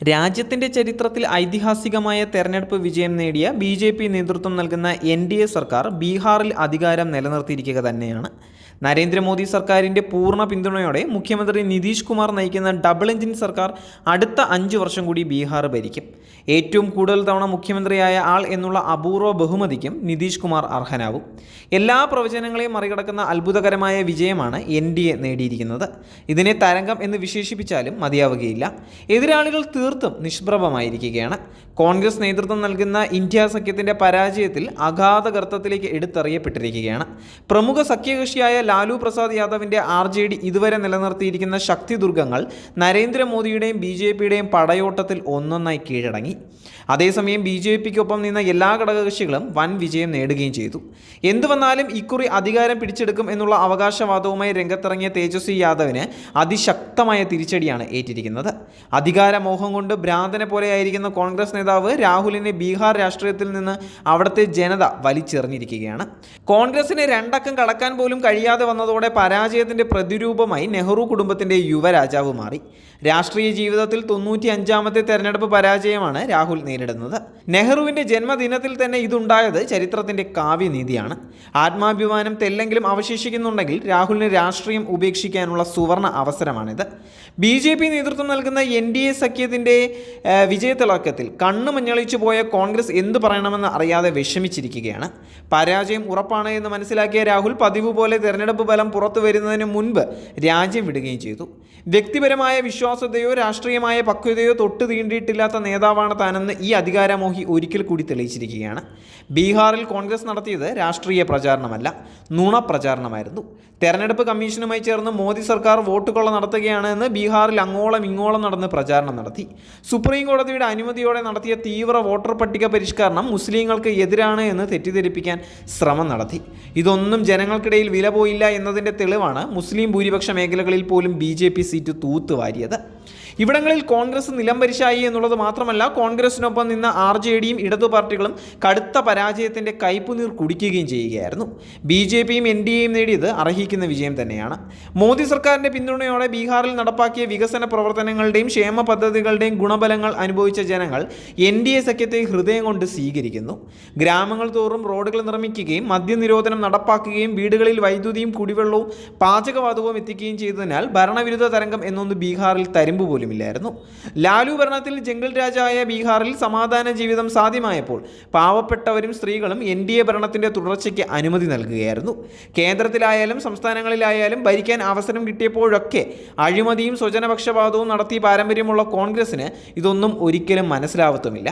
രാജ്യത്തിൻ്റെ ചരിത്രത്തിൽ ഐതിഹാസികമായ തെരഞ്ഞെടുപ്പ് വിജയം നേടിയ ബി.ജെ.പി. നേതൃത്വം നൽകുന്ന എൻ.ഡി.എ സർക്കാർ ബീഹാറിൽ അധികാരം നിലനിർത്തിയിരിക്കുക തന്നെയാണ്. നരേന്ദ്രമോദി സർക്കാരിൻ്റെ പൂർണ്ണ പിന്തുണയോടെ മുഖ്യമന്ത്രി നിതീഷ് കുമാർ നയിക്കുന്ന ഡബിൾ എഞ്ചിൻ സർക്കാർ അടുത്ത 5 വർഷം കൂടി ബീഹാർ ഭരിക്കും. ഏറ്റവും കൂടുതൽ തവണ മുഖ്യമന്ത്രിയായ ആൾ എന്നുള്ള അപൂർവ ബഹുമതിക്കും നിതീഷ് കുമാർ അർഹനാവും. എല്ലാ പ്രവചനങ്ങളെയും മറികടക്കുന്ന അത്ഭുതകരമായ വിജയമാണ് എൻ.ഡി.എ നേടിയിരിക്കുന്നത്. ഇതിനെ തരംഗം എന്ന് വിശേഷിപ്പിച്ചാലും മതിയാവുകയില്ല. എതിരാളികൾ തീർത്തും നിഷ്പ്രഭമായിരിക്കുകയാണ്. കോൺഗ്രസ് നേതൃത്വം നൽകുന്ന ഇന്ത്യ സഖ്യത്തിൻ്റെ പരാജയത്തിൽ അഗാധ ഗർത്തത്തിലേക്ക് എടുത്തെറിയപ്പെട്ടിരിക്കുകയാണ്. പ്രമുഖ സഖ്യകക്ഷിയായ ലാലു പ്രസാദ് യാദവിൻ്റെ ആർ.ജെ.ഡി ഇതുവരെ നിലനിർത്തിയിരിക്കുന്ന ശക്തിദുർഗങ്ങൾ നരേന്ദ്രമോദിയുടെയും ബി.ജെ.പിയുടെയും പടയോട്ടത്തിൽ ഒന്നൊന്നായി കീഴടങ്ങി. അതേസമയം ബി.ജെ.പിക്കൊപ്പം നിന്ന എല്ലാ ഘടകകക്ഷികളും വൻ വിജയം നേടുകയും ചെയ്തു. എന്തുവന്നാലും ഇക്കുറി അധികാരം പിടിച്ചെടുക്കും എന്നുള്ള അവകാശവാദവുമായി രംഗത്തിറങ്ങിയ തേജസ്വി യാദവിന് അതിശക്തമായ തിരിച്ചടിയാണ് ഏറ്റിരിക്കുന്നത്. അധികാരമോഹം കൊണ്ട് ഭ്രാന്തനെ പോലെയായിരിക്കുന്ന കോൺഗ്രസ് നേതാവ് രാഹുലിനെ ബീഹാർ രാഷ്ട്രീയത്തിൽ നിന്ന് അവിടുത്തെ ജനത വലിച്ചെറിഞ്ഞിരിക്കുകയാണ്. കോൺഗ്രസിന് 2 അക്കം കടക്കാൻ പോലും കഴിയാതെ വന്നതോടെ പരാജയത്തിൻ്റെ പ്രതിരൂപമായി നെഹ്റു കുടുംബത്തിൻ്റെ യുവരാജാവ് മാറി. രാഷ്ട്രീയ ജീവിതത്തിൽ 95ാമത്തെ തെരഞ്ഞെടുപ്പ് പരാജയമാണ് രാഹുൽ നേരിടുന്നത്. നെഹ്റുവിൻ്റെ ജന്മദിനത്തിൽ തന്നെ ഇതുണ്ടായത് ചരിത്രത്തിൻ്റെ കാവ്യനീതിയാണ്. ആത്മാഭിമാനം തെല്ലെങ്കിലും അവശേഷിക്കുന്നുണ്ടെങ്കിൽ രാഹുലിന് രാഷ്ട്രീയം ഉപേക്ഷിക്കാനുള്ള സുവർണ അവസരമാണിത്. ബി.ജെ.പി. നേതൃത്വം നൽകുന്ന എൻ.ഡി.എ സഖ്യത്തിൻ്റെ വിജയത്തിളക്കത്തിൽ കണ്ണു മഞ്ഞളിച്ചു പോയ കോൺഗ്രസ് എന്തു പറയണമെന്ന് അറിയാതെ വിഷമിച്ചിരിക്കുകയാണ്. പരാജയം ഉറപ്പാണ് എന്ന് മനസ്സിലാക്കിയ രാഹുൽ പതിവ് പോലെ തെരഞ്ഞെടുപ്പ് ഫലം പുറത്തു വരുന്നതിന് മുൻപ് രാജ്യം വിടുകയും ചെയ്തു. വ്യക്തിപരമായ വിശ്വാസ്യതയോ രാഷ്ട്രീയമായ പക്വതയോ തൊട്ട് തീണ്ടിയിട്ടില്ലാത്ത നേതാവാണ് താനെന്ന് ഈ അധികാരമോഹി ഒരിക്കൽ കൂടി തെളിയിച്ചിരിക്കുകയാണ്. ബീഹാറിൽ കോൺഗ്രസ് നടത്തിയത് രാഷ്ട്രീയ പ്രചാരണമല്ല, നുണപ്രചാരണമായിരുന്നു. തെരഞ്ഞെടുപ്പ് കമ്മീഷനുമായി ചേർന്ന് മോദി സർക്കാർ വോട്ടുകൊള്ള നടത്തുകയാണ് എന്ന് ബീഹാറിൽ അങ്ങോളം ഇങ്ങോളം നടന്ന് പ്രചാരണം നടത്തി. സുപ്രീം കോടതിയുടെ അനുമതിയോടെ നടത്തിയ തീവ്ര വോട്ടർ പട്ടിക പരിഷ്കരണം മുസ്ലിങ്ങൾക്ക് എതിരാണ് എന്ന് തെറ്റിദ്ധരിപ്പിക്കാൻ ശ്രമം നടത്തി. ഇതൊന്നും ജനങ്ങൾക്കിടയിൽ വില പോയില്ല എന്നതിൻ്റെ തെളിവാണ് മുസ്ലിം ഭൂരിപക്ഷ മേഖലകളിൽ പോലും ബി.ജെ.പി. സീറ്റ് തൂത്തുവാരിയത്. ഇവിടങ്ങളിൽ കോൺഗ്രസ് നിലംപരിശായി എന്നുള്ളത് മാത്രമല്ല, കോൺഗ്രസിനൊപ്പം നിന്ന ആർ.ജെ.ഡിയും ഇടതു പാർട്ടികളും കടുത്ത പരാജയത്തിൻ്റെ കയ്പുനീർ കുടിക്കുകയും ചെയ്യുകയായിരുന്നു. ബി.ജെ.പിയും എൻ.ഡി.എയും നേടിയത് അർഹിക്കുന്ന വിജയം തന്നെയാണ്. മോദി സർക്കാരിൻ്റെ പിന്തുണയോടെ ബീഹാറിൽ നടപ്പാക്കിയ വികസന പ്രവർത്തനങ്ങളുടെയും ക്ഷേമ പദ്ധതികളുടെയും ഗുണഫലങ്ങൾ അനുഭവിച്ച ജനങ്ങൾ എൻ.ഡി.എ സഖ്യത്തെ ഹൃദയം കൊണ്ട് സ്വീകരിക്കുന്നു. ഗ്രാമങ്ങൾ തോറും റോഡുകൾ നിർമ്മിക്കുകയും മദ്യനിരോധനം നടപ്പാക്കുകയും വീടുകളിൽ വൈദ്യുതിയും കുടിവെള്ളവും പാചകവാതകവും എത്തിക്കുകയും ചെയ്തതിനാൽ ഭരണവിരുദ്ധ തരംഗം എന്നൊന്ന് ബീഹാറിൽ തരുമ്പ് പോലും ഇല്ലായിരുന്നു. ലാലു ഭരണത്തിൽ ജംഗിൾ രാജായ ബീഹാറിൽ സമാധാന ജീവിതം സാധ്യമായപ്പോൾ പാവപ്പെട്ടവരും സ്ത്രീകളും എൻ.ഡി.എ ഭരണത്തിന്റെ തുടർച്ചയ്ക്ക് അനുമതി നൽകുകയായിരുന്നു. കേന്ദ്രത്തിലായാലും സംസ്ഥാനങ്ങളിലായാലും ഭരിക്കാൻ അവസരം കിട്ടിയപ്പോഴൊക്കെ അഴിമതിയും സ്വജനപക്ഷപാതവും നടത്തി പാരമ്പര്യമുള്ള കോൺഗ്രസിന് ഇതൊന്നും ഒരിക്കലും മനസ്സിലാവത്തുമില്ല.